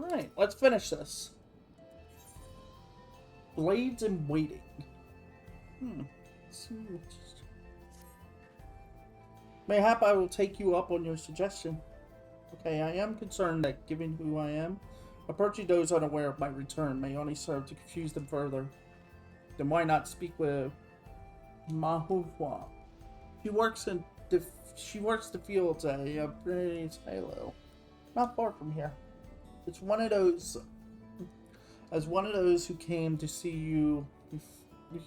Alright, let's finish this. Blades in waiting. Hmm. Mayhap I will take you up on your suggestion. Okay, I am concerned that, given who I am, approaching those unaware of my return may only serve to confuse them further. Then why not speak with Mahua? She works the fields at a pretty halo, not far from here. It's one of those. As one of those who came to see you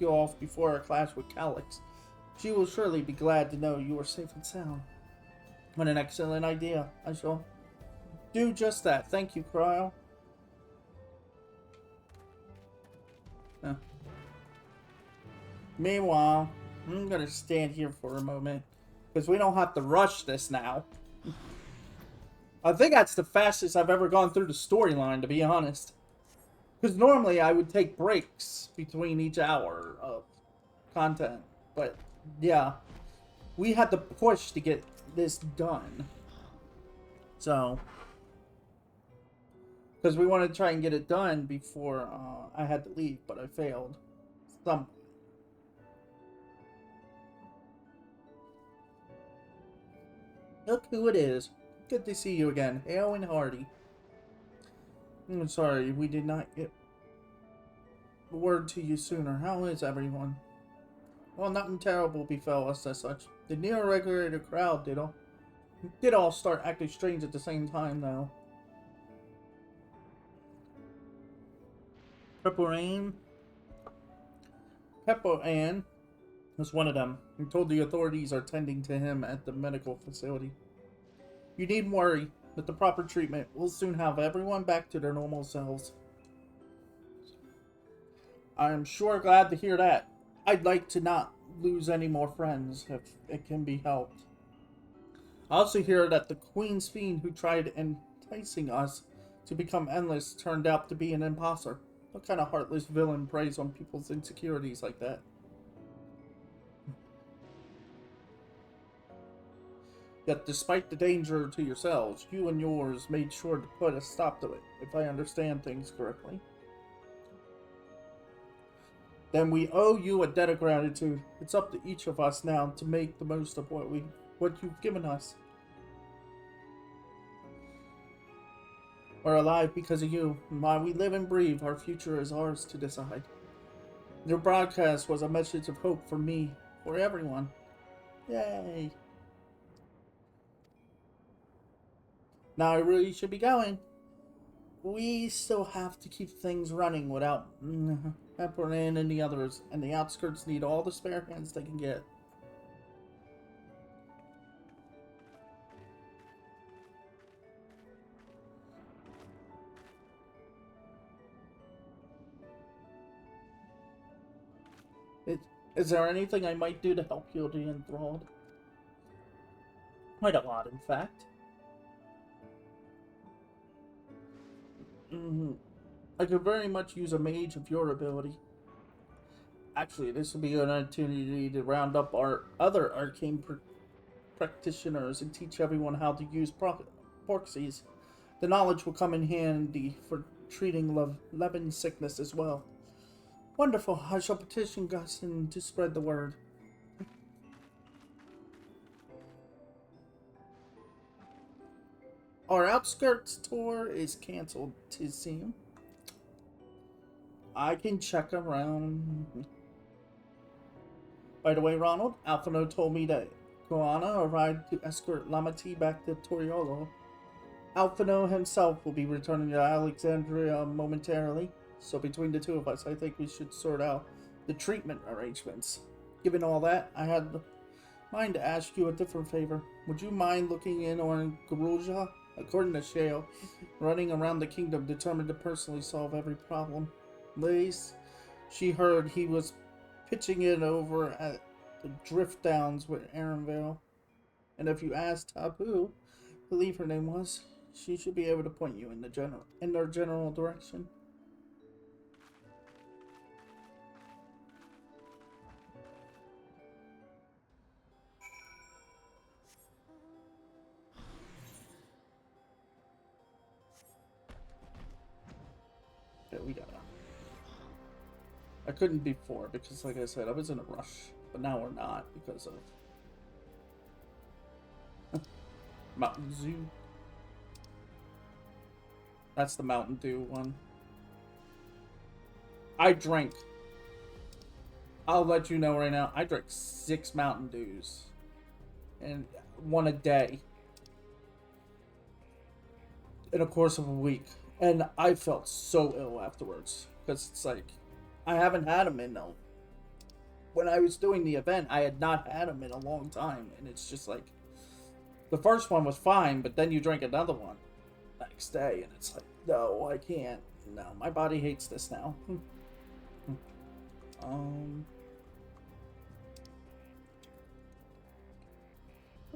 off before a clash with Calyx, she will surely be glad to know you are safe and sound. What an excellent idea. I shall do just that. Thank you, Cryo. Huh. Meanwhile, I'm gonna stand here for a moment, because we don't have to rush this now. I think that's the fastest I've ever gone through the storyline, to be honest. Because normally I would take breaks between each hour of content. But, yeah. We had to push to get this done. So. Because we wanted to try and get it done before I had to leave, but I failed. Look who it is. Good to see you again. Hale and hearty. I'm sorry, we did not get word to you sooner. How is everyone? Well, nothing terrible befell us as such. The near-regulated crowd did all start acting strange at the same time, though. Pepper Ann was one of them. He told the authorities are tending to him at the medical facility. You needn't worry. With the proper treatment, we'll soon have everyone back to their normal selves. I'm sure glad to hear that. I'd like to not lose any more friends if it can be helped. I also hear that the Queen's Fiend who tried enticing us to become endless turned out to be an imposter. What kind of heartless villain preys on people's insecurities like that? Yet despite the danger to yourselves, you and yours made sure to put a stop to it, if I understand things correctly. Then we owe you a debt of gratitude. It's up to each of us now to make the most of what you've given us. We're alive because of you, and while we live and breathe, our future is ours to decide. Your broadcast was a message of hope for me, for everyone. Yay! Now I really should be going. We still have to keep things running without Pepperin and the others, and the outskirts need all the spare hands they can get. Is there anything I might do to help heal the enthralled? Quite a lot, in fact. I could very much use a mage of your ability. Actually, this would be an opportunity to round up our other arcane practitioners and teach everyone how to use proxies. The knowledge will come in handy for treating Levin sickness as well. Wonderful. I shall petition Gustin to spread the word. Our outskirts tour is cancelled, 'tis seem. I can check around. By the way, Ronald, Alphino told me that Koana arrived to escort Lamati back to Toriolo. Alphino himself will be returning to Alexandria momentarily, so between the two of us, I think we should sort out the treatment arrangements. Given all that, I had mind to ask you a different favor. Would you mind looking in on Garuja? According to Shale, running around the kingdom determined to personally solve every problem. Lace, she heard he was pitching it over at the Drift Downs with Aaronvale. And if you ask Tapu, I believe her name was, she should be able to point you in their general direction. we gotta. I couldn't before because, like I said, I was in a rush. But now we're not because of Mountain Zoo. That's the Mountain Dew one. I drank. I'll let you know right now. I drank 6 Mountain Dews. And one a day. In a course of a week. And I felt so ill afterwards. Because it's like, I haven't had them in no. When I was doing the event, I had not had them in a long time. And it's just like, the first one was fine, but then you drink another one next day. And it's like, no, I can't. No, my body hates this now. I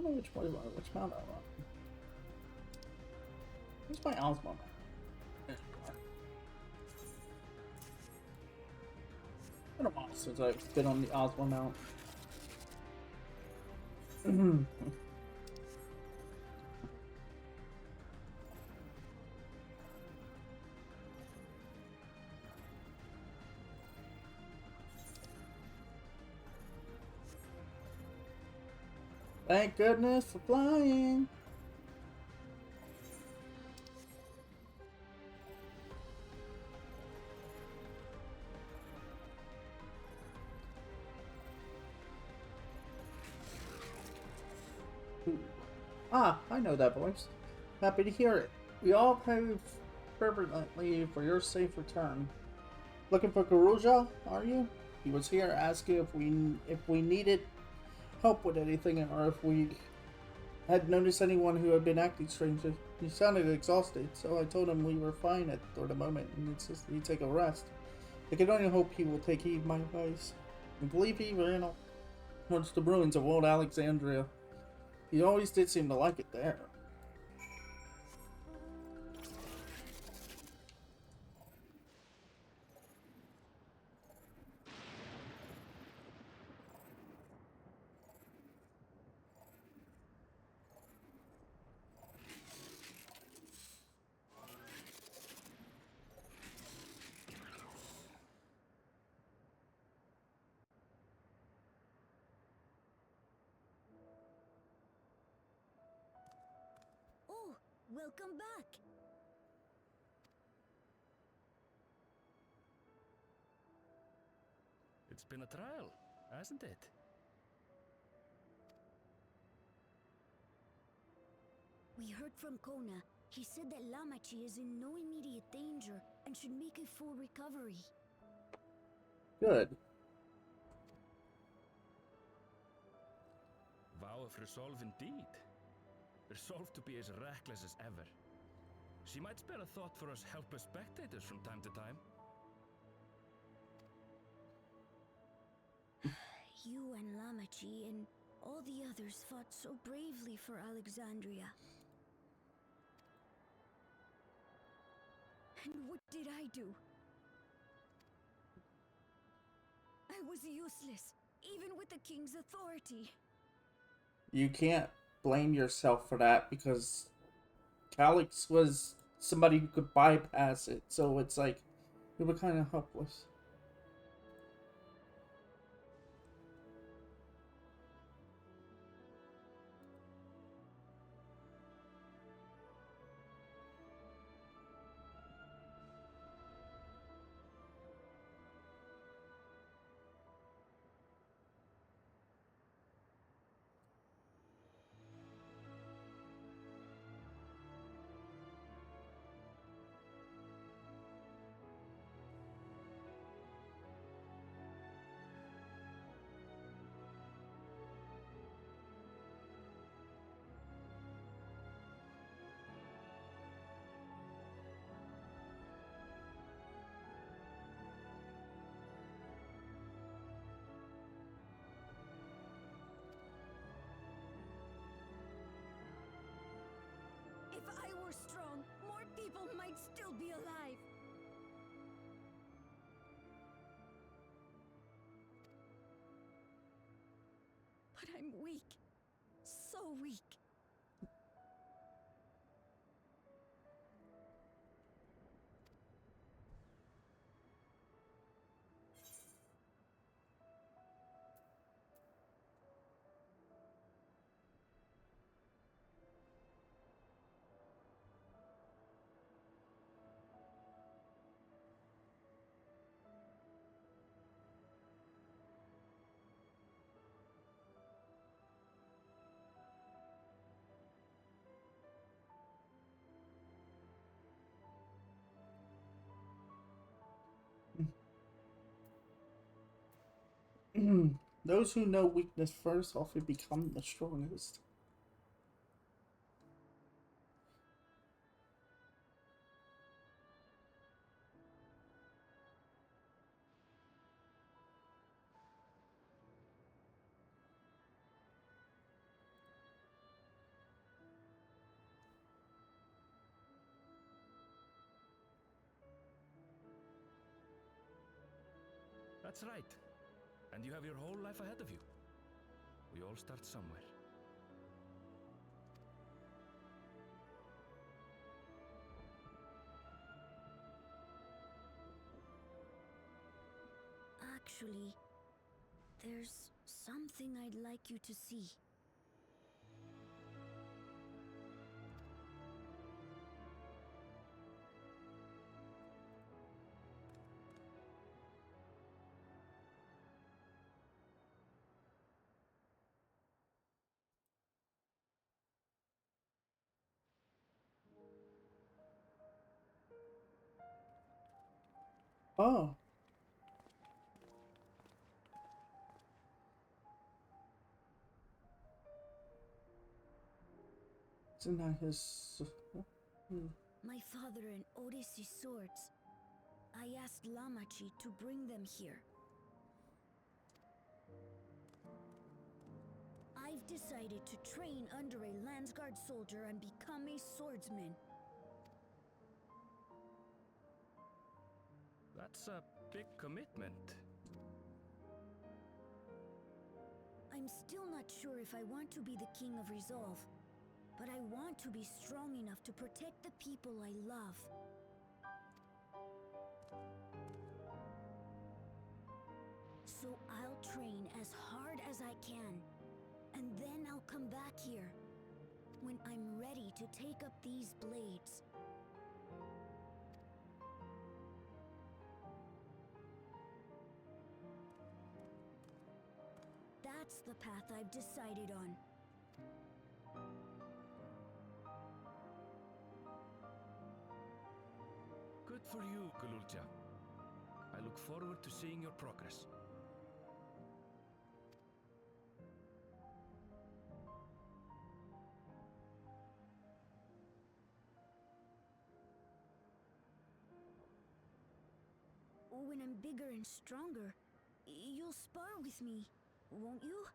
don't know which mount I want. Where's my Osmo mount? There you are. It's been a while since I've been on the Osmo mount. Thank goodness for flying. Ooh. Ah, I know that voice. Happy to hear it. We all pray fervently for your safe return. Looking for Garuja, are you? He was here asking if we needed help with anything or if we had noticed anyone who had been acting strangely. He sounded exhausted, so I told him we were fine for the moment and insisted he take a rest. I can only hope he will take heed of my advice. I believe he ran towards the ruins of old Alexandria. He always did seem to like it there. Welcome back! It's been a trial, hasn't it? We heard from Kona. He said that Lamachi is in no immediate danger and should make a full recovery. Good. Vow of resolve indeed. Resolved to be as reckless as ever. She might spare a thought for us helpless spectators from time to time. You and Lamachi and all the others fought so bravely for Alexandria. And what did I do? I was useless, even with the king's authority. You can't blame yourself for that because Calix was somebody who could bypass it, so it's like you were kind of helpless. If I were strong, more people might still be alive. But I'm weak. So weak. Those who know weakness first often become the strongest. That's right. And you have your whole life ahead of you. We all start somewhere. Actually, there's something I'd like you to see. Oh. Isn't that his... My father and Odyssey's swords. I asked Lamachi to bring them here. I've decided to train under a Landsguard soldier and become a swordsman. That's a big commitment. I'm still not sure if I want to be the King of Resolve, but I want to be strong enough to protect the people I love. So I'll train as hard as I can, and then I'll come back here when I'm ready to take up these blades. That's the path I've decided on. Good for you, Kululcha. I look forward to seeing your progress. When I'm bigger and stronger, you'll spar with me, won't you?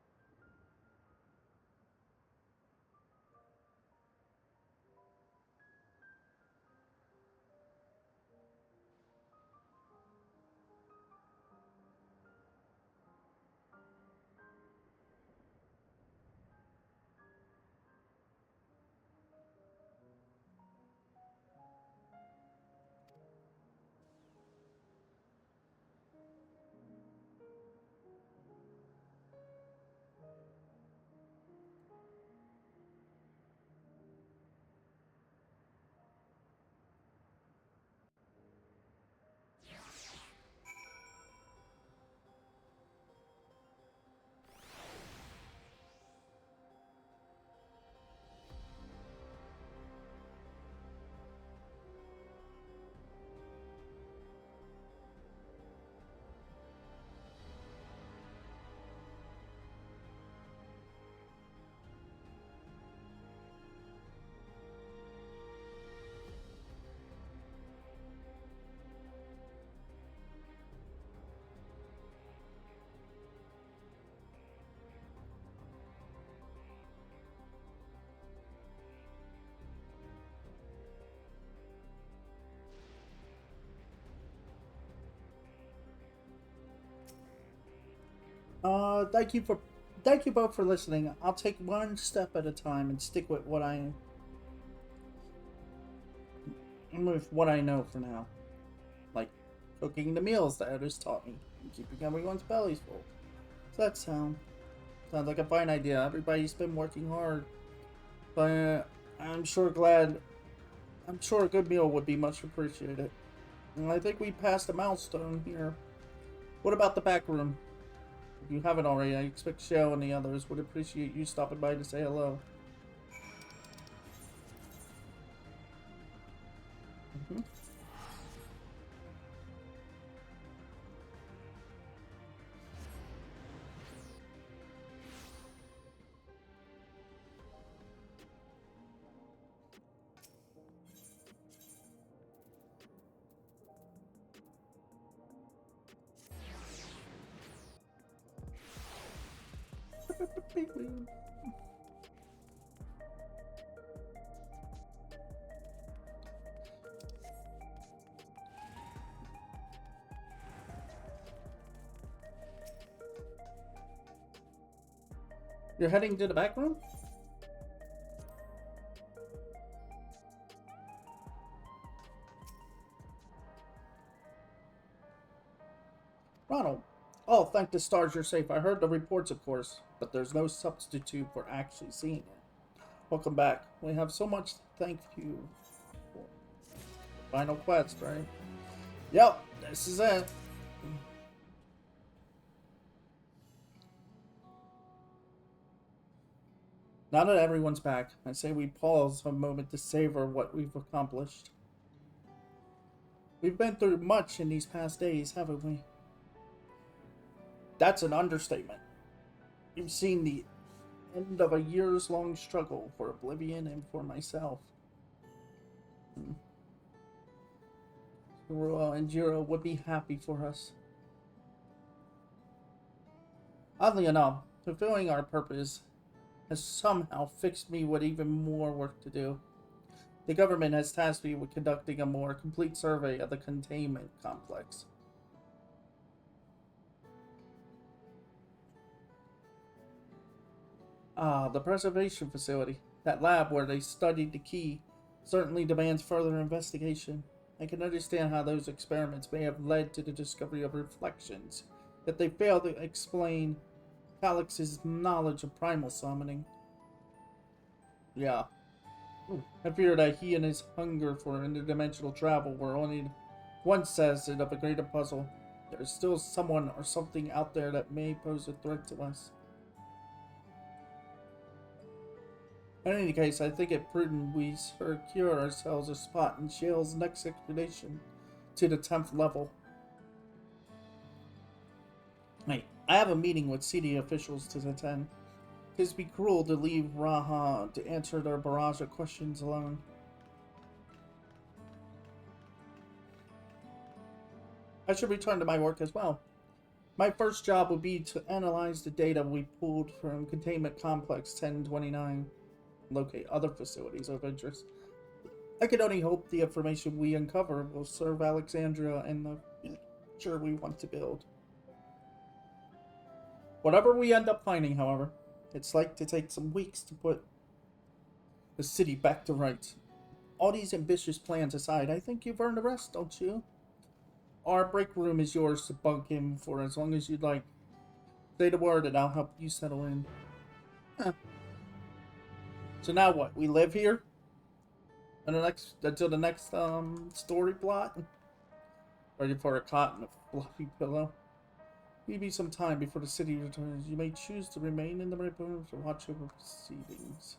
Thank you both for listening. I'll take one step at a time and stick with what I know for now. Like cooking the meals the others taught me and keeping everyone's bellies full. So that sounds like a fine idea. Everybody's been working hard. But I'm sure a good meal would be much appreciated. And I think we passed a milestone here. What about the back room? If you haven't already, I expect Shell and the others would appreciate you stopping by to say hello. You're heading to the back room? Ronald. Oh, thank the stars you're safe. I heard the reports, of course, but there's no substitute for actually seeing it. Welcome back. We have so much to thank you for. Final quest, right? Yep, this is it. Now that everyone's back, I say we pause a moment to savor what we've accomplished. We've been through much in these past days, haven't we? That's an understatement. You've seen the end of a years-long struggle for Oblivion and for myself. Ruel and Jiro would be happy for us. Oddly enough, fulfilling our purpose has somehow fixed me with even more work to do. The government has tasked me with conducting a more complete survey of the containment complex. Ah, the preservation facility. That lab where they studied the key certainly demands further investigation. I can understand how those experiments may have led to the discovery of reflections, yet they fail to explain Calix's knowledge of primal summoning. Yeah. I fear that he and his hunger for interdimensional travel were only one facet of a greater puzzle. There is still someone or something out there that may pose a threat to us. In any case, I think it prudent we secure ourselves a spot in Shale's next expedition to the 10th level. Wait, I have a meeting with city officials to attend. It'd be cruel to leave Raha to answer their barrage of questions alone. I should return to my work as well. My first job would be to analyze the data we pulled from Containment Complex 1029. Locate other facilities of interest. I can only hope the information we uncover will serve Alexandria and the future we want to build. Whatever we end up finding, however, it's like to take some weeks to put the city back to rights. All these ambitious plans aside, I think you've earned a rest, don't you? Our break room is yours to bunk in for as long as you'd like. Say the word and I'll help you settle in. Huh. So now what? We live here? Until the next story plot? Ready for a cot and a fluffy pillow? Give me some time before the city returns. You may choose to remain in the break room to watch over proceedings.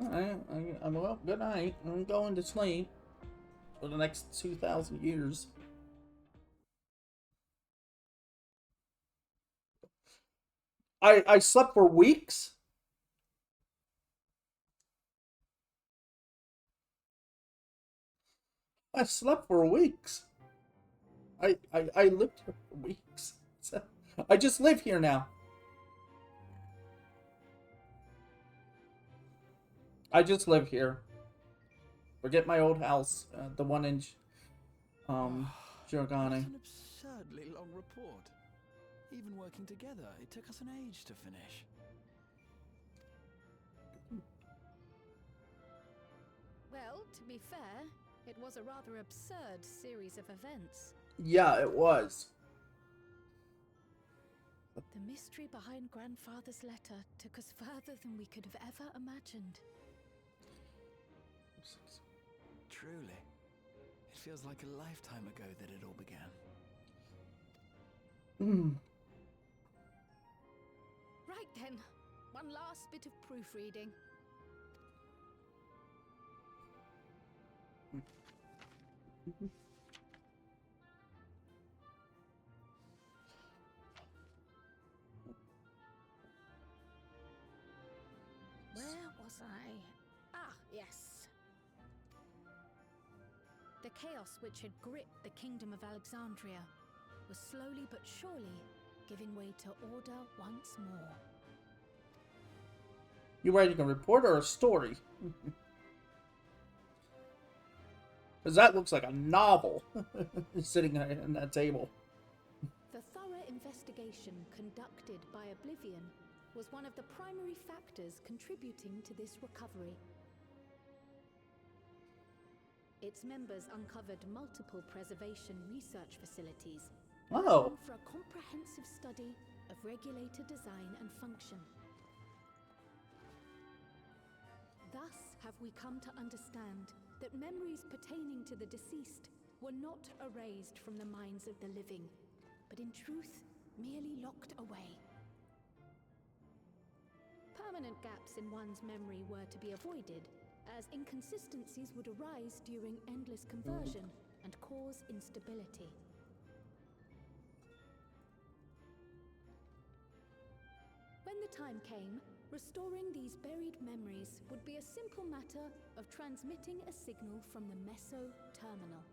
Alright, well, good night. I'm going to sleep for the next 2,000 years. I slept for weeks? I slept for weeks. I lived here for weeks. I just live here now. I just live here. Forget my old house, the one in Giorgane. That's an absurdly long report. Even working together, it took us an age to finish. Well, to be fair, it was a rather absurd series of events. Yeah, it was. The mystery behind Grandfather's letter took us further than we could have ever imagined. Truly. It feels like a lifetime ago that it all began. Right then, one last bit of proofreading. Where was I? Ah, yes. The chaos which had gripped the kingdom of Alexandria was slowly but surely giving way to order once more. You writing a report or a story? Because that looks like a novel sitting in that table. The thorough investigation conducted by Oblivion was one of the primary factors contributing to this recovery. Its members uncovered multiple preservation research facilities, Oh. known for a comprehensive study of regulator design and function. Thus have we come to understand that memories pertaining to the deceased were not erased from the minds of the living, but in truth merely locked away. Permanent gaps in one's memory were to be avoided, as inconsistencies would arise during endless conversion and cause instability. When the time came, restoring these buried memories would be a simple matter of transmitting a signal from the meso-terminal.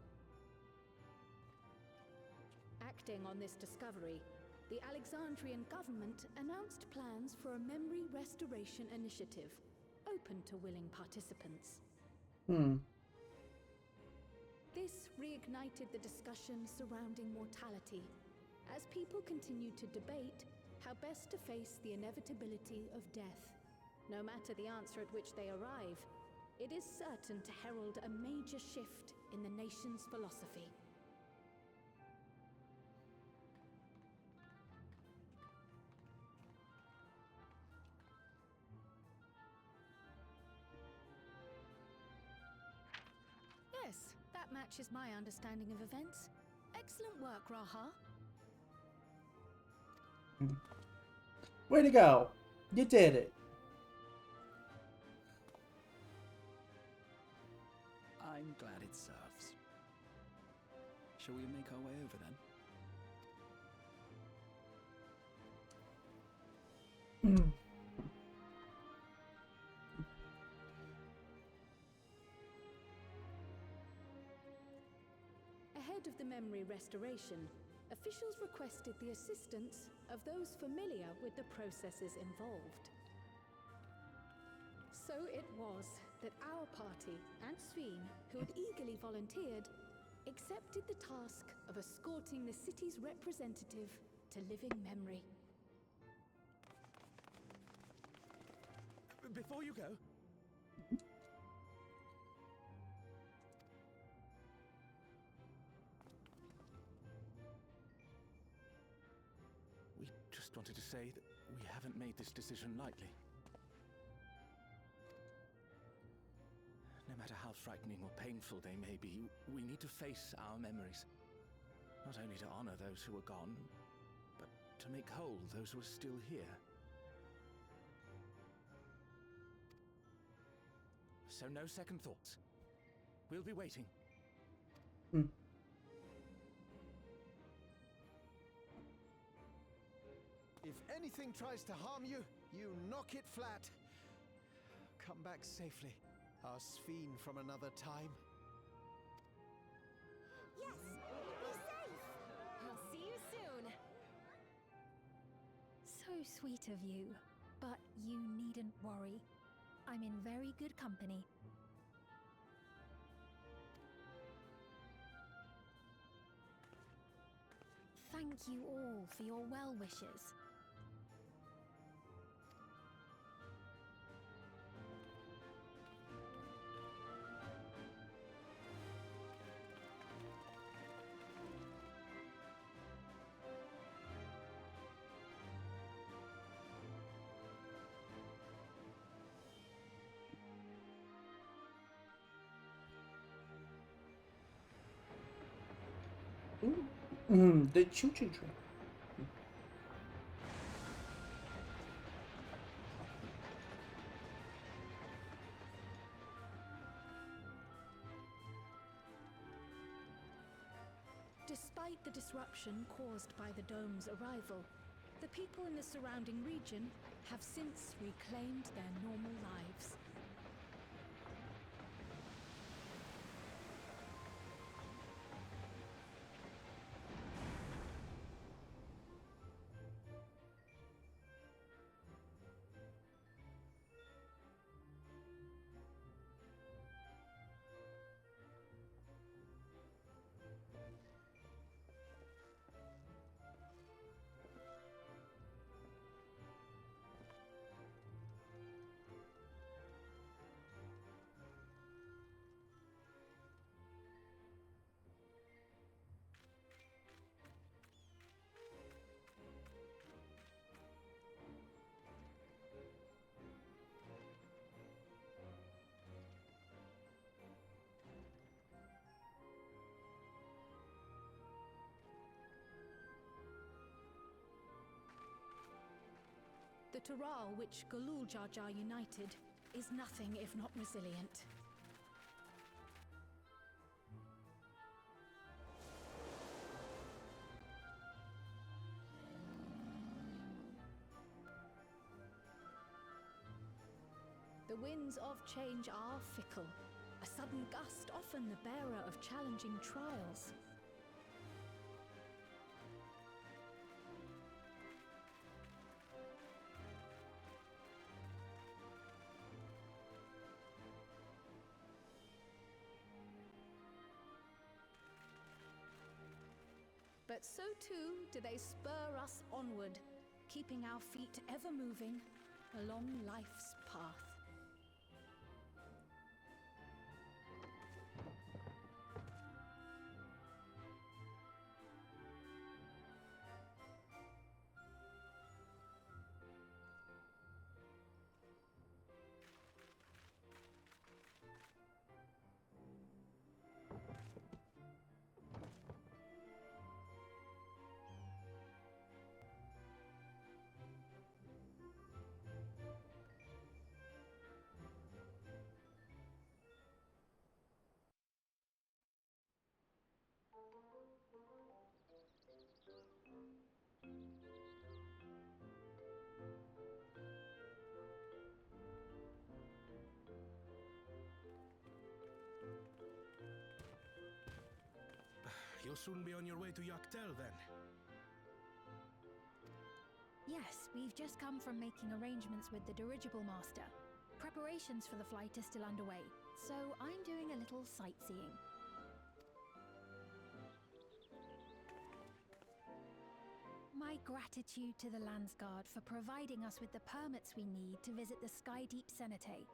Acting on this discovery, the Alexandrian government announced plans for a memory restoration initiative, open to willing participants. This reignited the discussion surrounding mortality, as people continued to debate how best to face the inevitability of death. No matter the answer at which they arrive, it is certain to herald a major shift in the nation's philosophy. Yes, that matches my understanding of events. Excellent work, Raha. Way to go. You did it. I'm glad it serves. Shall we make our way over then? Ahead of the memory restoration, officials requested the assistance of those familiar with the processes involved. So it was that our party and Sveen, who had eagerly volunteered, accepted the task of escorting the city's representative to living memory. Before you go, we just wanted to say that we haven't made this decision lightly. No matter how frightening or painful they may be, we need to face our memories. Not only to honor those who are gone, but to make whole those who are still here. So no second thoughts. We'll be waiting. If anything tries to harm you, you knock it flat. Come back safely, our Sveen from another time. Yes! Be safe! I'll see you soon! So sweet of you, but you needn't worry. I'm in very good company. Thank you all for your well wishes. The choo-choo train. Despite the disruption caused by the dome's arrival, the people in the surrounding region have since reclaimed their normal lives. The Tural, which Galul Jar Jar united, is nothing if not resilient. The winds of change are fickle. A sudden gust, often the bearer of challenging trials. But so too do they spur us onward, keeping our feet ever moving along life's path. You'll soon be on your way to Yoctel, then? Yes, we've just come from making arrangements with the dirigible master. Preparations for the flight are still underway, so I'm doing a little sightseeing. My gratitude to the Landsguard for providing us with the permits we need to visit the Skydeep Cenotaph.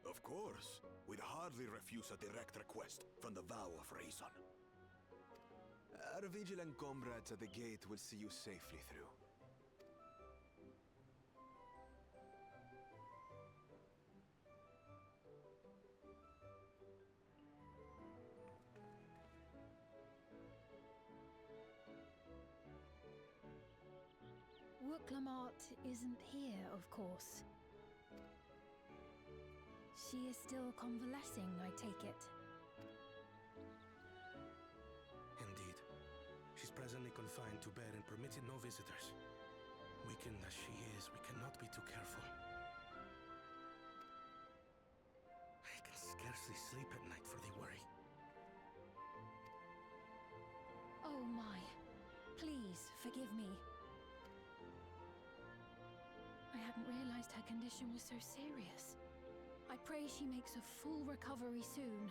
Of course. We'd hardly refuse a direct request from the vow of reason. Our vigilant comrades at the gate will see you safely through. Wooklamart isn't here, of course. She is still convalescing, I take it. Indeed. She's presently confined to bed and permitted no visitors. Weakened as she is, we cannot be too careful. I can scarcely sleep at night for the worry. Oh my. Please, forgive me. I hadn't realized her condition was so serious. I pray she makes a full recovery soon.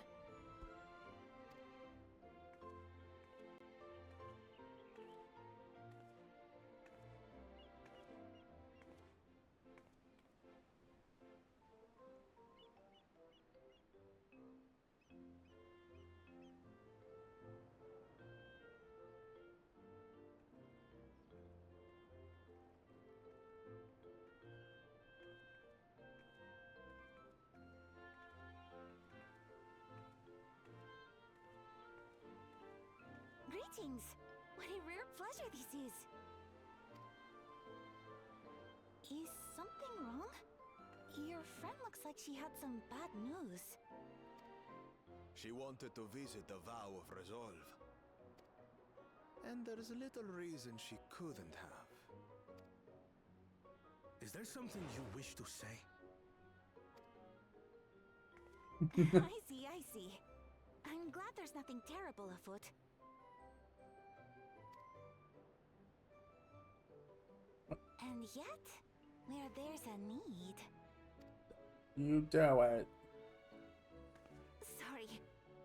Greetings! What a rare pleasure this is! Is something wrong? Your friend looks like she had some bad news. She wanted to visit the vow of resolve. And there's little reason she couldn't have. Is there something you wish to say? I see, I see. I'm glad there's nothing terrible afoot. And yet, where there's a need... You do it. Sorry,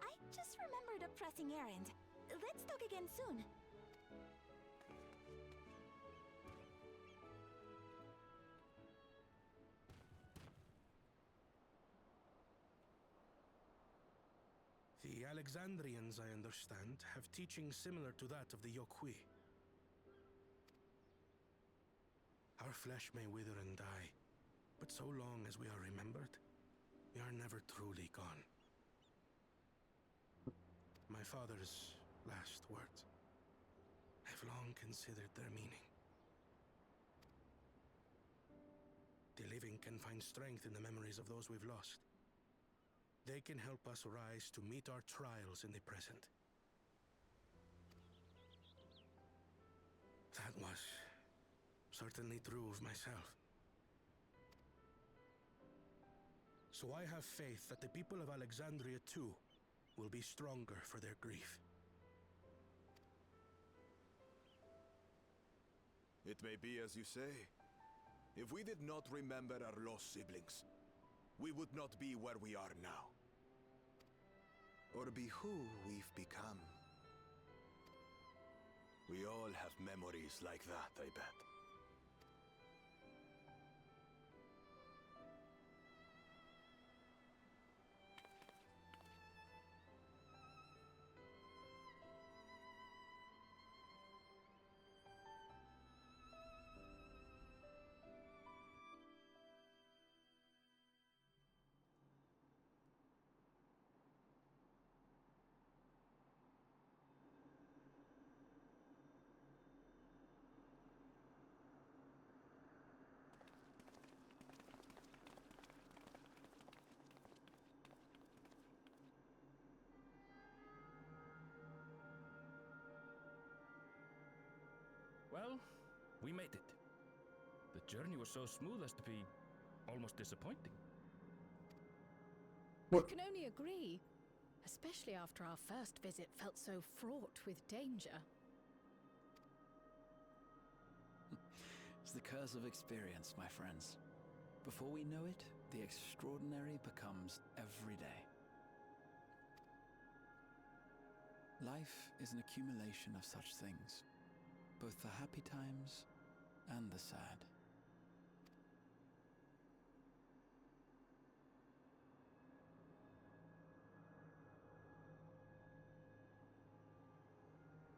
I just remembered a pressing errand. Let's talk again soon. The Alexandrians, I understand, have teachings similar to that of the Yokui. Our flesh may wither and die, but so long as we are remembered, we are never truly gone. My father's last words. I've long considered their meaning. living can find strength in the memories of those we've lost. They can help us rise to meet our trials in the present. That was certainly true of myself. So I have faith that the people of Alexandria too will be stronger for their grief. It may be as you say. If we did not remember our lost siblings, we would not be where we are now. Or be who we've become. We all have memories like that, I bet. Well, we made it. The journey was so smooth as to be almost disappointing. I can only agree, especially after our first visit felt so fraught with danger. It's the curse of experience, my friends. Before we know it, the extraordinary becomes every day. Life is an accumulation of such things, both the happy times and the sad.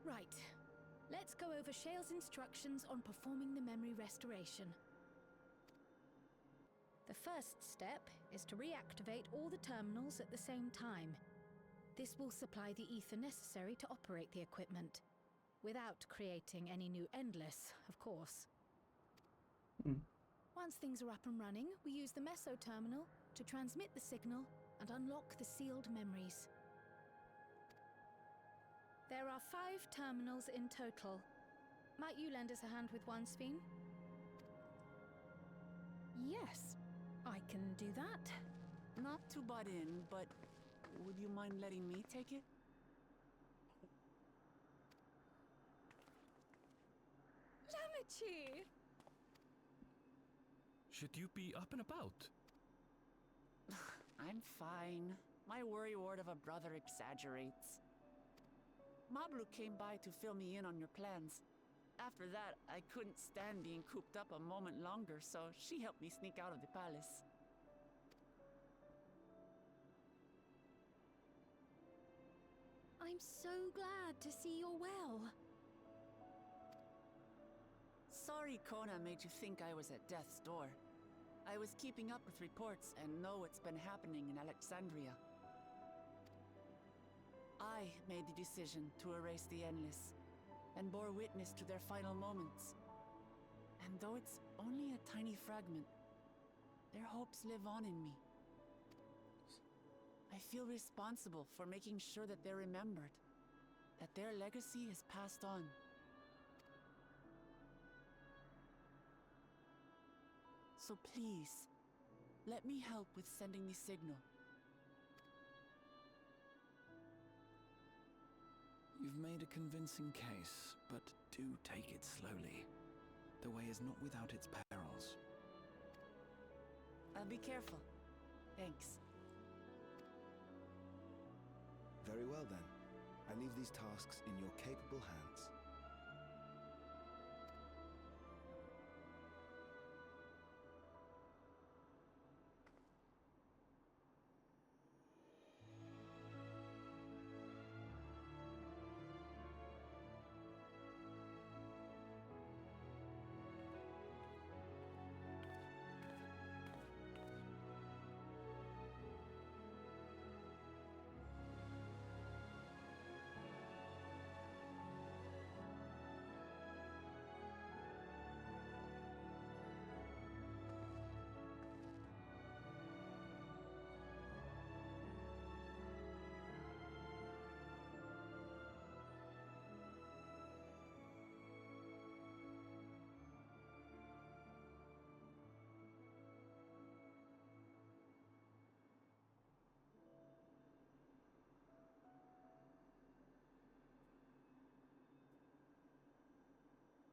Right. Let's go over Shale's instructions on performing the memory restoration. The first step is to reactivate all the terminals at the same time. This will supply the ether necessary to operate the equipment, without creating any new endless, of course. Once things are up and running, we use the meso terminal to transmit the signal and unlock the sealed memories. There are 5 terminals in total. Might you lend us a hand with one, Sphene? Yes, I can do that. Not to butt in, but would you mind letting me take it? Lamachi! Should you be up and about? I'm fine. My worry wart of a brother exaggerates. Mablu came by to fill me in on your plans. After that, I couldn't stand being cooped up a moment longer, so she helped me sneak out of the palace. I'm so glad to see you're well. Sorry Kona made you think I was at death's door. I was keeping up with reports and know what's been happening in Alexandria. I made the decision to erase the Endless, and bore witness to their final moments. And though it's only a tiny fragment, their hopes live on in me. I feel responsible for making sure that they're remembered, that their legacy is passed on. So please, let me help with sending the signal. You've made a convincing case, but do take it slowly. The way is not without its perils. I'll be careful. Thanks. Very well then. I leave these tasks in your capable hands.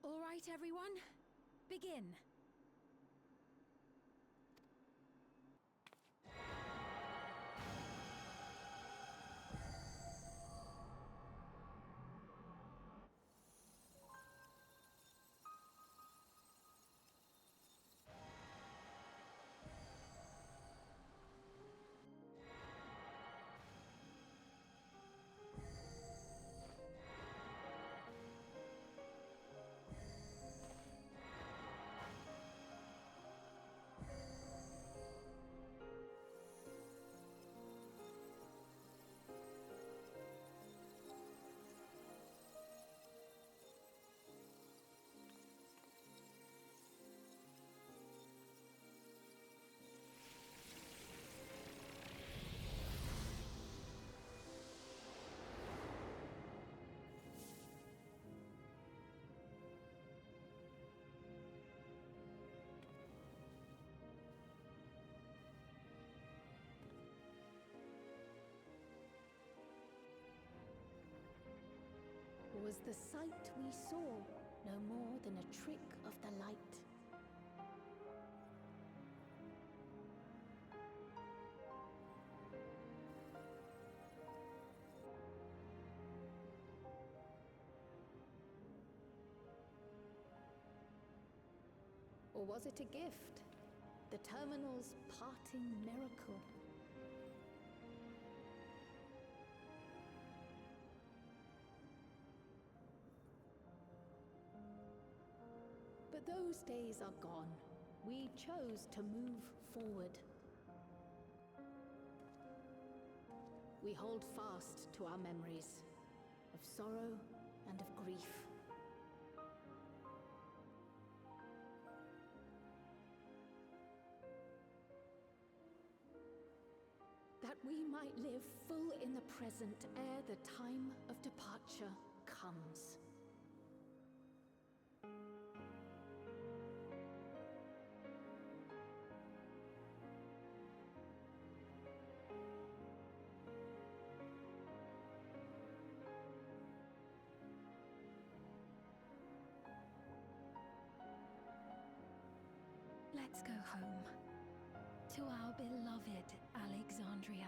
All right, everyone. Begin. Was the sight we saw no more than a trick of the light? Or was it a gift? The terminal's parting miracle? But those days are gone. We chose to move forward. We hold fast to our memories of sorrow and of grief. That we might live full in the present ere the time of departure comes. Let's go home. To our beloved Alexandria.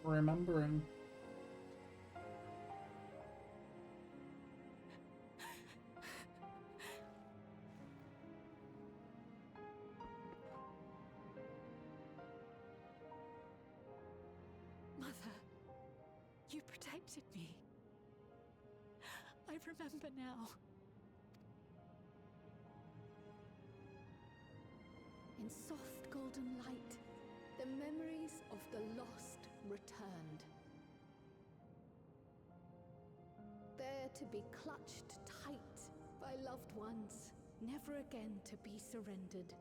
Remembering. Mother, you protected me. I remember now. In soft golden light, the memories of the lost returned. There to be clutched tight by loved ones, never again to be surrendered.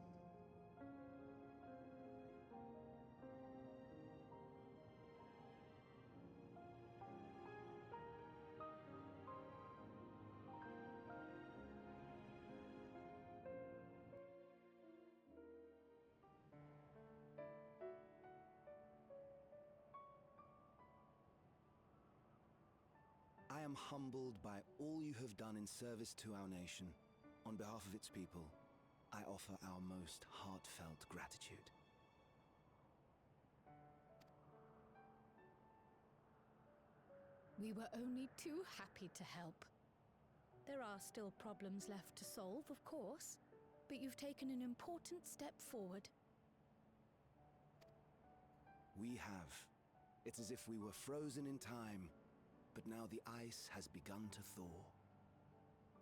I am humbled by all you have done in service to our nation, on behalf of its people. I offer our most heartfelt gratitude. We were only too happy to help. There are still problems left to solve, of course, but you've taken an important step forward. We have. It's as if we were frozen in time, but now the ice has begun to thaw.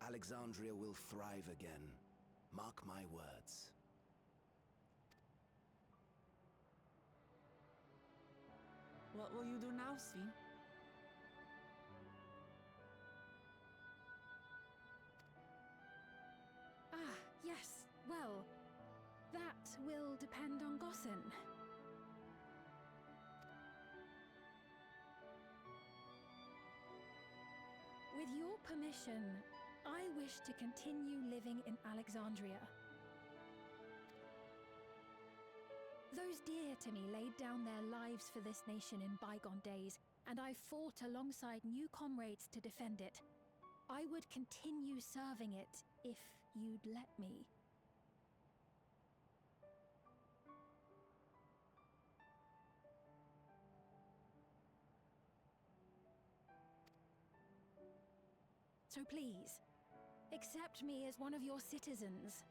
Alexandria will thrive again. Mark my words. What will you do now, Sven? Ah, yes. Well, that will depend on Gossen. With your permission, I wish to continue living in Alexandria. Those dear to me laid down their lives for this nation in bygone days, and I fought alongside new comrades to defend it. I would continue serving it if you'd let me. So please, accept me as one of your citizens.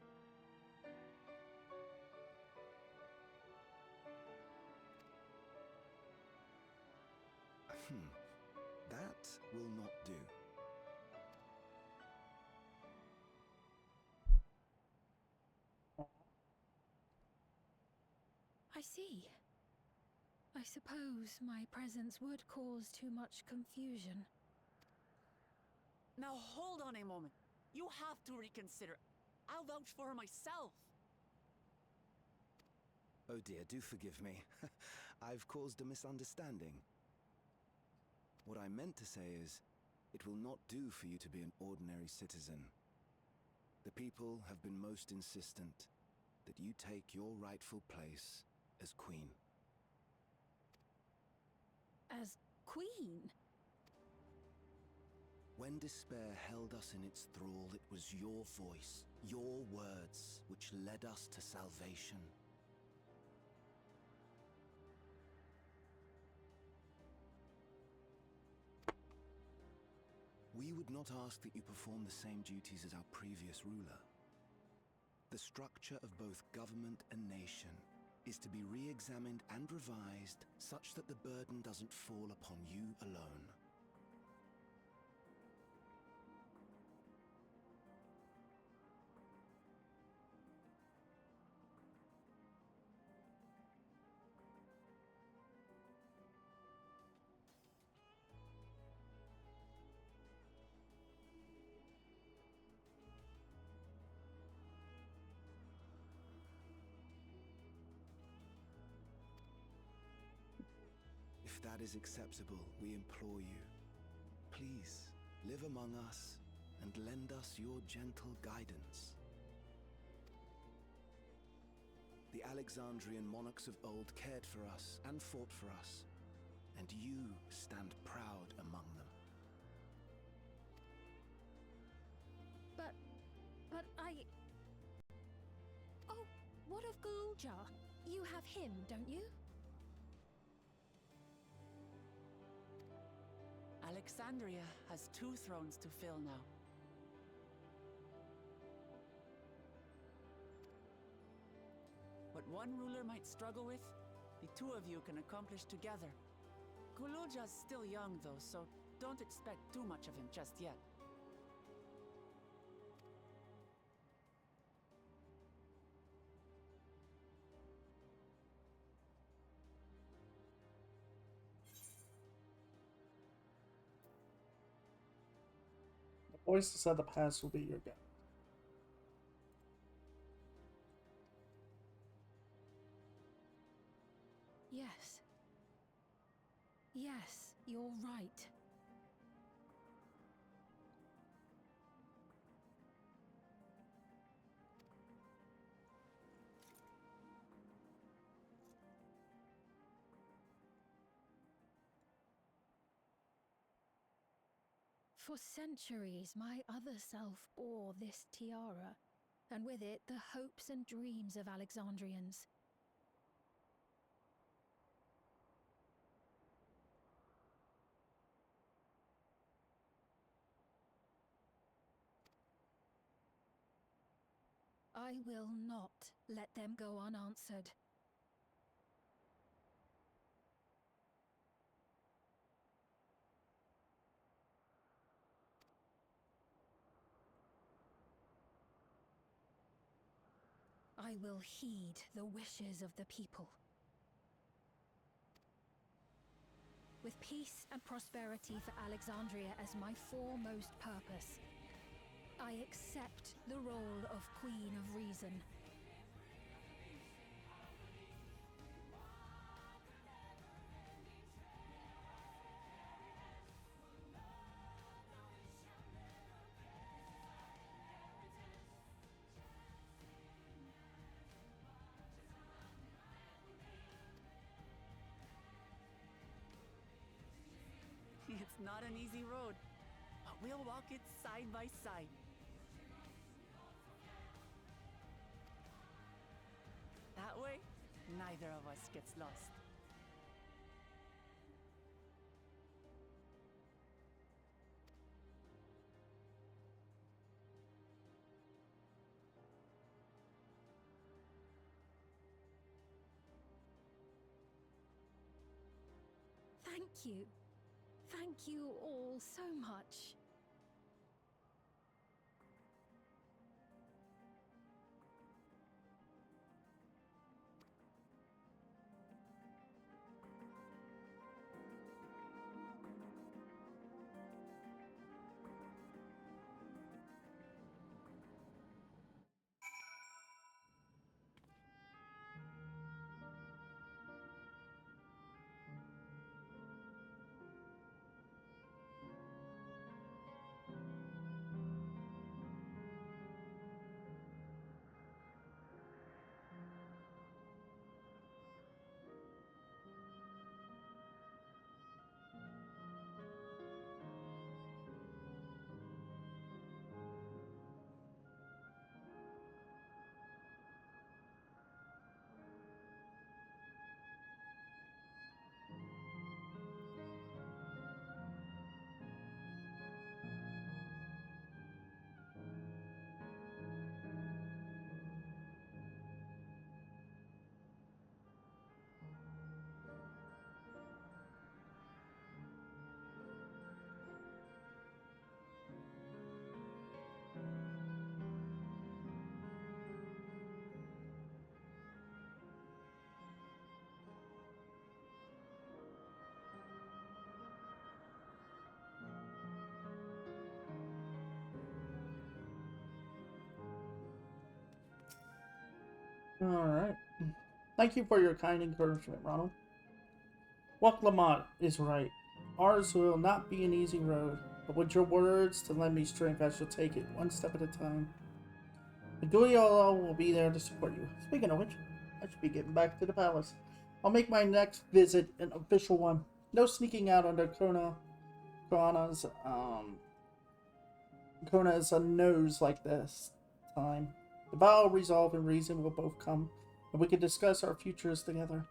That will not do. I see. I suppose my presence would cause too much confusion. Now hold on a moment. You have to reconsider. I'll vouch for her myself. Oh dear, do forgive me. I've caused a misunderstanding. What I meant to say is, it will not do for you to be an ordinary citizen. The people have been most insistent that you take your rightful place as queen. As queen? When despair held us in its thrall, it was your voice, your words, which led us to salvation. We would not ask that you perform the same duties as our previous ruler. The structure of both government and nation is to be re-examined and revised such that the burden doesn't fall upon you alone. If that is acceptable, we implore you, please live among us and lend us your gentle guidance. The Alexandrian monarchs of old cared for us and fought for us, and you stand proud among them. But I... Oh, what of Galulja? You have him, don't you? Alexandria has 2 thrones to fill now. What one ruler might struggle with, the 2 of you can accomplish together. Galulja's still young though, so don't expect too much of him just yet. The voices of the past will be your guide. Yes. Yes, you're right. For centuries, my other self bore this tiara, and with it the hopes and dreams of Alexandrians. I will not let them go unanswered. I will heed the wishes of the people. With peace and prosperity for Alexandria as my foremost purpose, I accept the role of Queen of Reason. It's not an easy road, but we'll walk it side by side. That way, neither of us gets lost. Thank you. Thank you all so much. Alright. Thank you for your kind encouragement, Ronald. What Lamont is right. Ours will not be an easy road, but with your words to lend me strength, I shall take it one step at a time. The Duyolo will be there to support you. Speaking of which, I should be getting back to the palace. I'll make my next visit an official one. No sneaking out under Koana's nose like this time. The vow, resolve, and reason will both come, and we can discuss our futures together.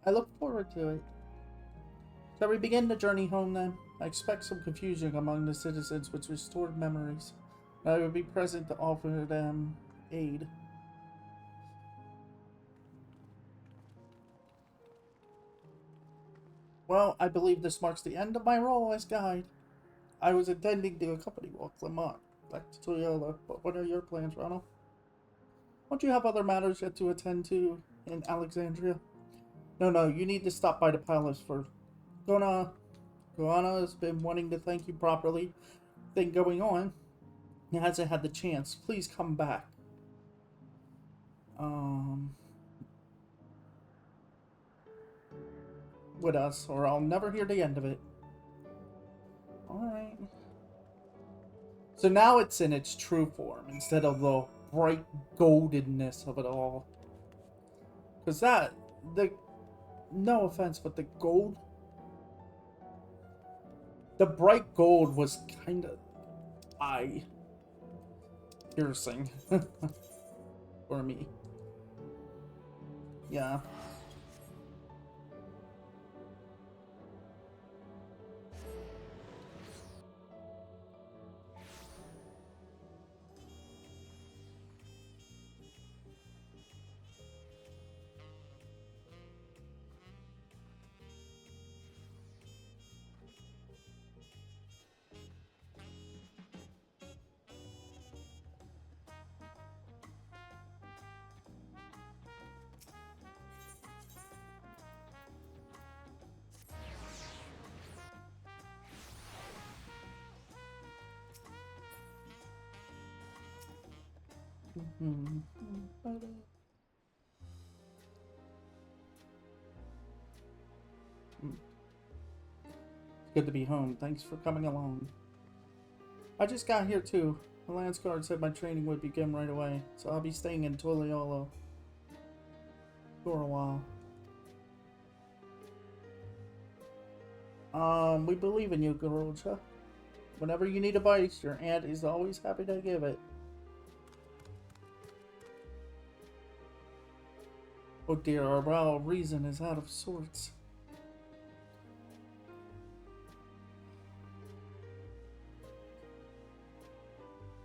I look forward to it. Shall we begin the journey home then? I expect some confusion among the citizens with restored memories, and I will be present to offer them aid. Well, I believe this marks the end of my role as guide. I was intending to accompany Lamont back to Toyota, but what are your plans, Ronald? Don't you have other matters yet to attend to in Alexandria? No, you need to stop by the palace first. Goana has been wanting to thank you properly. Thing going on. He hasn't had the chance. Please come back. With us, or I'll never hear the end of it. Alright. So now it's in its true form, instead of the bright goldenness of it all. Because no offense, but the bright gold was kind of, piercing for me. Yeah. Good to be home. Thanks for coming along. I just got here too. The Lance Guard said my training would begin right away, so I'll be staying in Toliolo for a while. We believe in you, Garocha. Whenever you need advice, your aunt is always happy to give it. Oh dear, our brow of reason is out of sorts.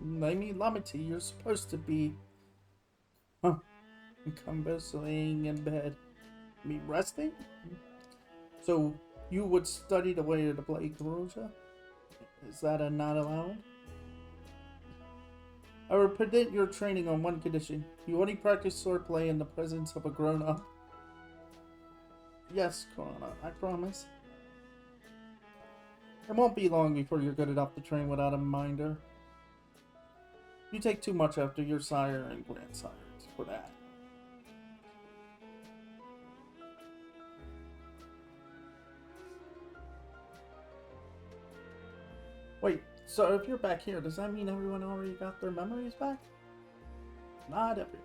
Lady Lamity, you're supposed to be... encompassing in bed. Me resting? So, you would study the way to play Garocha? Is that a not allowed? I would predict your training on one condition. You only practice swordplay in the presence of a grown-up. Yes, Corona, I promise. It won't be long before you're good enough to train without a minder. You take too much after your sire and grandsires for that. Wait, so if you're back here, does that mean everyone already got their memories back? Not everyone.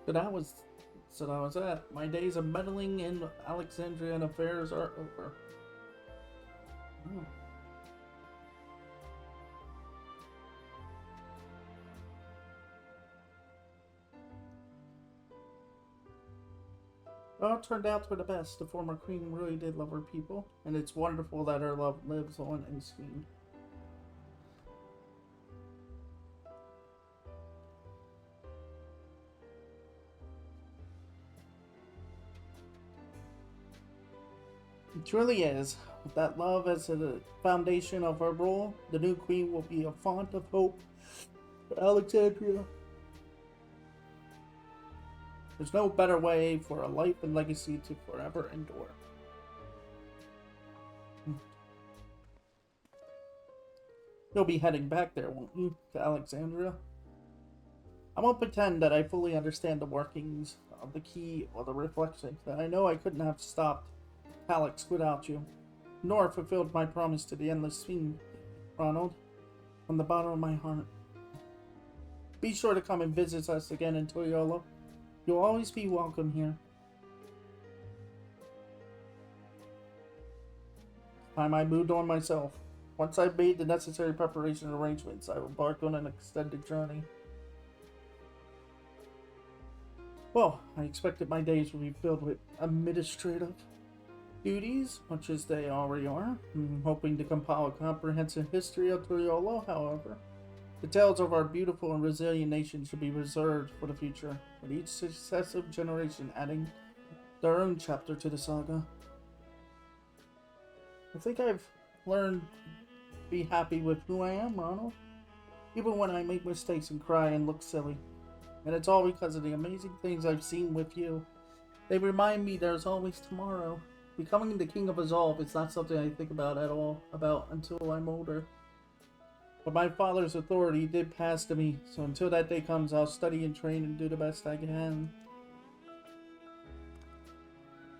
So that was that. My days of meddling in Alexandrian affairs are over. Oh. Well, it turned out for the best. The former queen really did love her people, and it's wonderful that her love lives on in screen. It truly is. With that love as the foundation of our rule, the new queen will be a font of hope for Alexandria. There's no better way for a life and legacy to forever endure. You'll be heading back there, won't you, to Alexandria? I won't pretend that I fully understand the workings of the key or the reflection, that I know I couldn't have stopped Alex without you, nor fulfilled my promise to the Endless Fiend, Ronald, from the bottom of my heart. Be sure to come and visit us again in Toyolo. You'll always be welcome here. Time I moved on myself. Once I've made the necessary preparation arrangements, I will embark on an extended journey. Well, I expected my days would be filled with administrative duties, much as they already are. I'm hoping to compile a comprehensive history of Toriolo, however. The tales of our beautiful and resilient nation should be reserved for the future, with each successive generation adding their own chapter to the saga. I think I've learned to be happy with who I am, Ronald. Even when I make mistakes and cry and look silly. And it's all because of the amazing things I've seen with you. They remind me there's always tomorrow. Becoming the king of Azov is not something I think about at all until I'm older. But my father's authority did pass to me, so until that day comes, I'll study and train and do the best I can.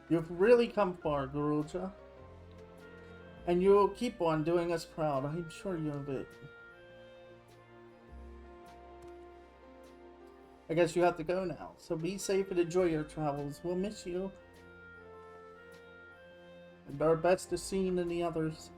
You've really come far, Garuja. And you'll keep on doing us proud. I'm sure you'll be. I guess you have to go now. So be safe and enjoy your travels. We'll miss you. And our best to Scene and the others.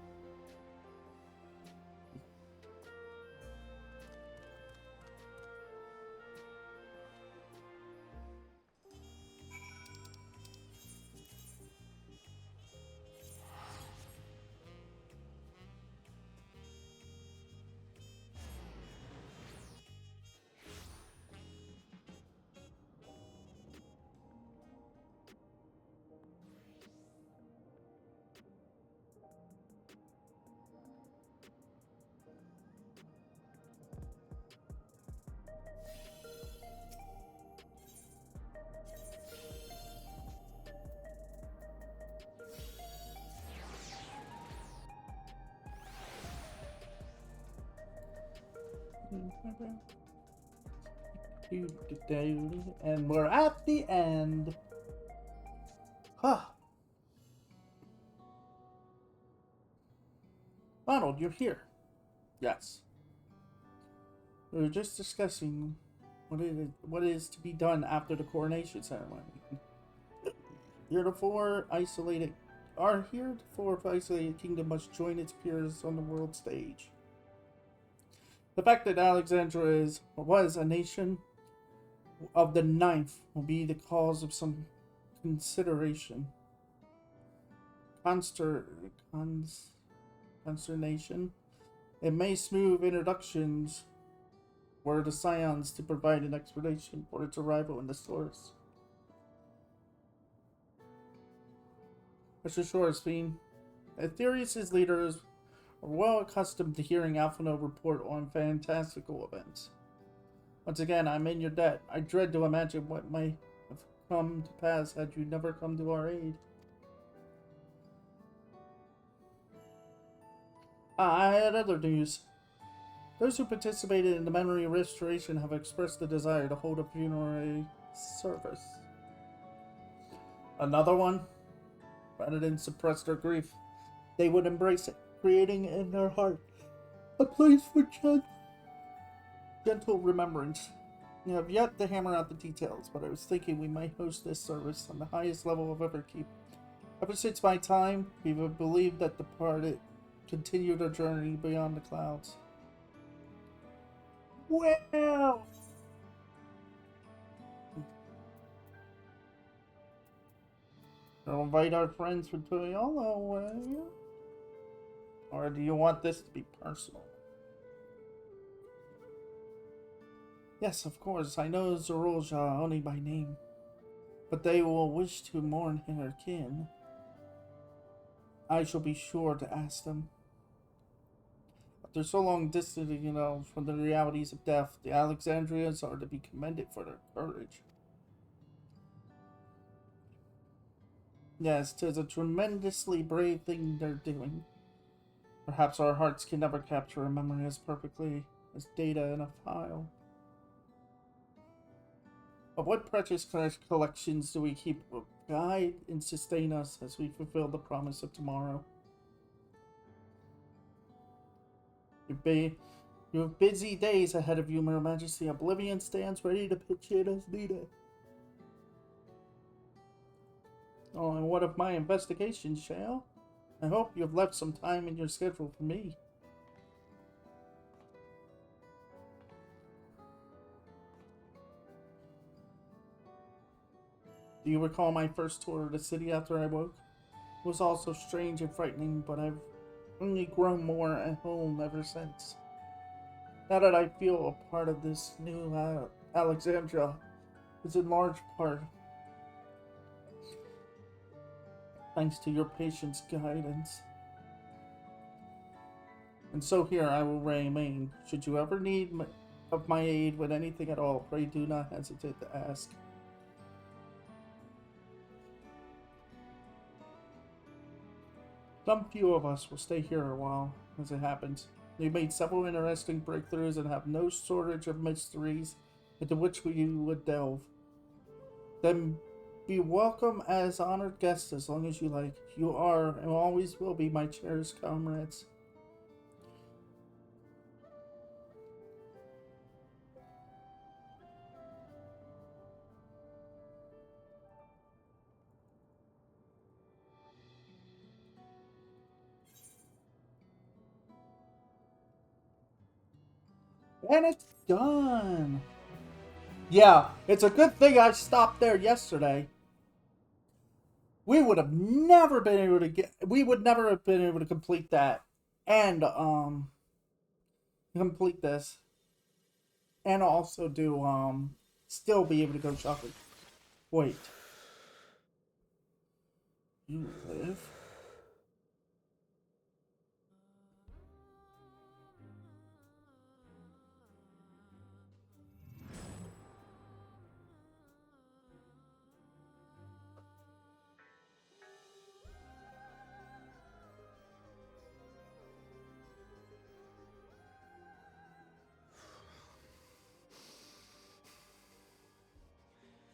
And we're at the end. Huh. Ronald, you're here. Yes. We were just discussing what is to be done after the coronation ceremony. Heretofore isolated kingdom must join its peers on the world stage. The fact that Alexandria was a nation of the ninth will be the cause of some consideration. Consternation. It may smooth introductions were the scions to provide an explanation for its arrival in the source. Rest assured, Fiend, Aetherius' leaders are well accustomed to hearing Alphino report on fantastical events. Once again, I'm in your debt. I dread to imagine what might have come to pass had you never come to our aid. I had other news. Those who participated in the memory restoration have expressed the desire to hold a funerary service. Another one? Rather than suppress their grief, they would embrace it, creating in their heart a place for gentle remembrance. I have yet to hammer out the details, but I was thinking we might host this service on the highest level of Everkeep. Ever since my time, we have believed that the departed continue their journey beyond the clouds. Well, I'll invite our friends from Toyolo, will you? Or do you want this to be personal? Yes, of course, I know Zorolja only by name, but they will wish to mourn her kin. I shall be sure to ask them. After so long distant, from the realities of death, the Alexandrians are to be commended for their courage. Yes, 'tis a tremendously brave thing they're doing. Perhaps our hearts can never capture a memory as perfectly as data in a file. But what precious collections do we keep to guide and sustain us as we fulfill the promise of tomorrow? You have busy days ahead of you, Your Majesty. Oblivion stands ready to pitch in as needed. Oh, and what of my investigation, Shale? I hope you have left some time in your schedule for me. Do you recall my first tour of the city after I woke? It was all so strange and frightening, but I've only grown more at home ever since. Now that I feel a part of this new Alexandria, is in large part thanks to your patience guidance. And so here I will remain. Should you ever need of my aid with anything at all, pray do not hesitate to ask. Some few of us will stay here a while, as it happens. We've made several interesting breakthroughs and have no shortage of mysteries into which we would delve. Then be welcome as honored guests as long as you like. You are and always will be my cherished comrades. And it's done. Yeah, it's a good thing I stopped there yesterday. We would have never been able to we would never have been able to complete that and complete this and also do still be able to go shopping. Wait. You live?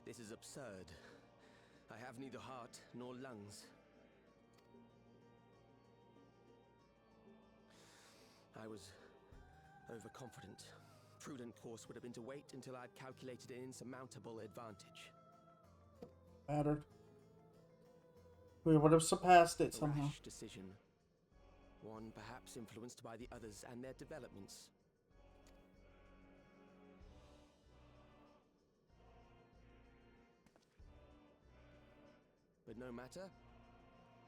This is absurd. I have neither heart nor lungs. I was overconfident. Prudent course would have been to wait until I'd calculated an insurmountable advantage. Mattered. We would have surpassed it somehow. A rash decision. One perhaps influenced by the others and their developments. But no matter.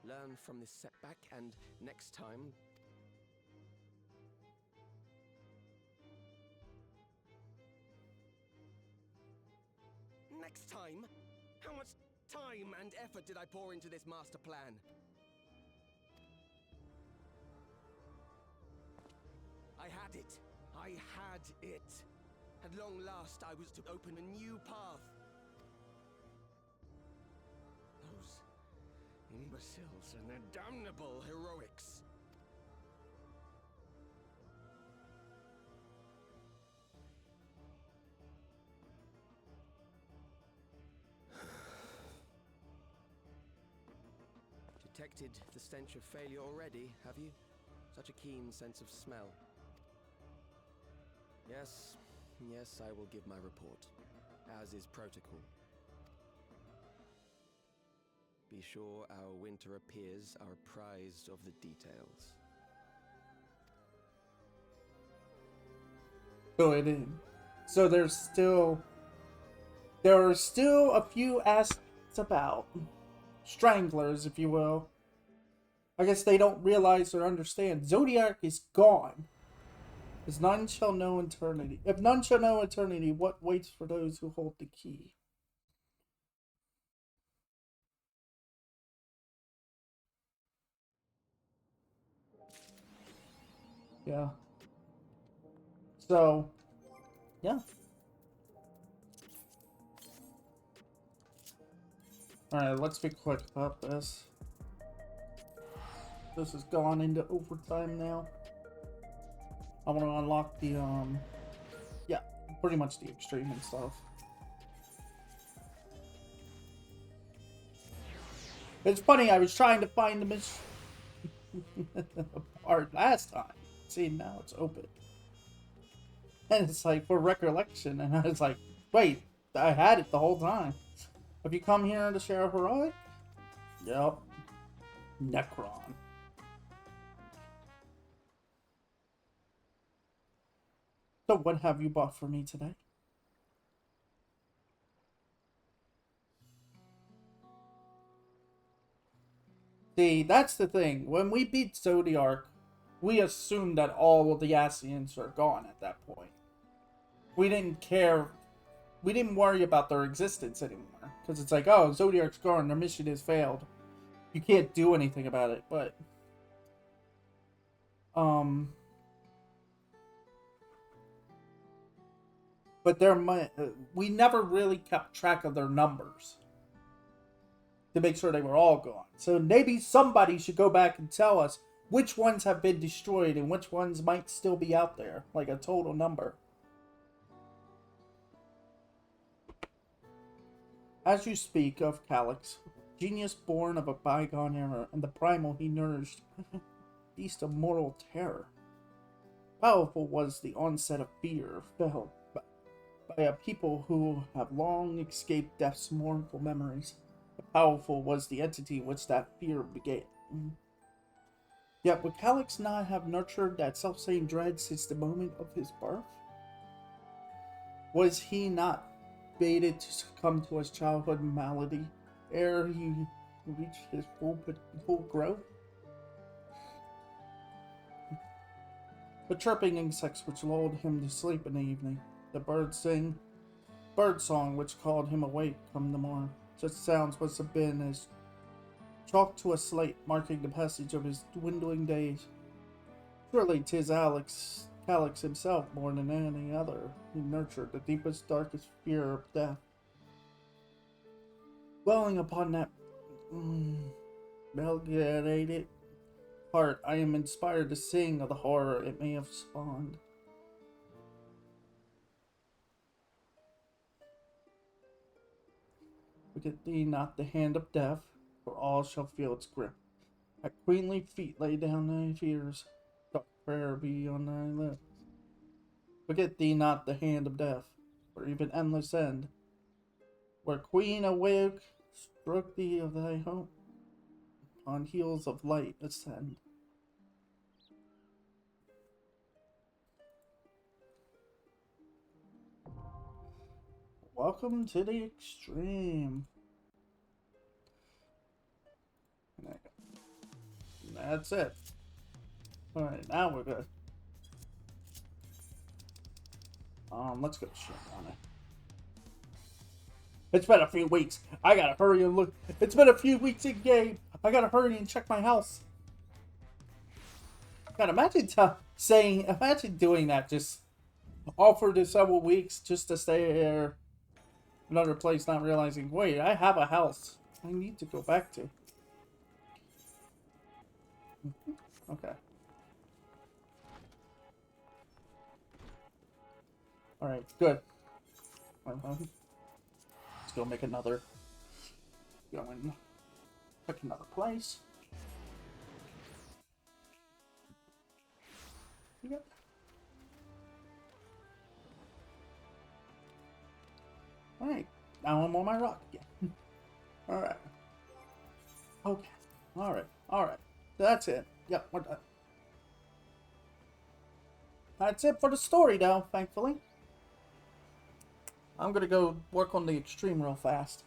Learn from this setback and next time... Next time? How much time and effort did I pour into this master plan? I had it. I had it. At long last, I was to open a new path. Those imbeciles and their damnable heroics. Detected the stench of failure already, have you? Such a keen sense of smell. Yes, I will give my report, as is protocol. Be sure our winter appears are apprised of the details. Go in. So there are still a few aspects about. Stranglers, if you will. I guess they don't realize or understand. Zodiac is gone. As none shall know eternity. If none shall know eternity, what waits for those who hold the key? Yeah. So, yeah. Alright, let's be quick about this. This has gone into overtime now. I want to unlock the, yeah, pretty much the extreme and stuff. It's funny, I was trying to find the mission part last time. See, now it's open. And it's like, for recollection, and I was like, wait, I had it the whole time. Have you come here to share a heroic? Yep. Necron. So what have you bought for me today? See, that's the thing. When we beat Zodiac, we assumed that all of the Ascians are gone at that point. We didn't care. We didn't worry about their existence anymore. Because it's like, oh, Zodiac's gone, their mission has failed. You can't do anything about it, but... But we never really kept track of their numbers. To make sure they were all gone. So maybe somebody should go back and tell us which ones have been destroyed and which ones might still be out there. Like a total number. As you speak of Calyx, genius born of a bygone era, and the primal he nourished, beast of mortal terror. Powerful was the onset of fear felt by a people who have long escaped death's mournful memories. Powerful was the entity which that fear began. Yet would Calyx not have nurtured that selfsame dread since the moment of his birth? Was he not fated to succumb to his childhood malady ere he reached his full growth? The chirping insects which lulled him to sleep in the evening, the bird song which called him awake from the morn, such sounds must have been as chalk to a slate marking the passage of his dwindling days. Surely 'tis Calyx himself more than any other who nurtured the deepest, darkest fear of death. Dwelling upon that malgerated heart, I am inspired to sing of the horror it may have spawned. Forget thee not the hand of death, for all shall feel its grip. At queenly feet lay down thy fears, dark prayer be on thy lips. Forget thee not the hand of death, for even endless end, where queen awoke, stroke thee of thy hope, on heels of light ascend. Welcome to the extreme. That's it. Alright, now we're good. Let's go shit on it. It's been a few weeks. I gotta hurry and look. It's been a few weeks in game. I gotta hurry and check my house. God, imagine doing that. Just offer to several weeks just to stay here. Another place, not realizing, wait, I have a house I need to go back to. Okay. Alright, good. Let's go make another. Go and pick another place. Yep. Alright, now I'm on my rock again. Alright. Okay. Alright. That's it. Yep, we're done. That's it for the story, though, thankfully. I'm gonna go work on the extreme real fast.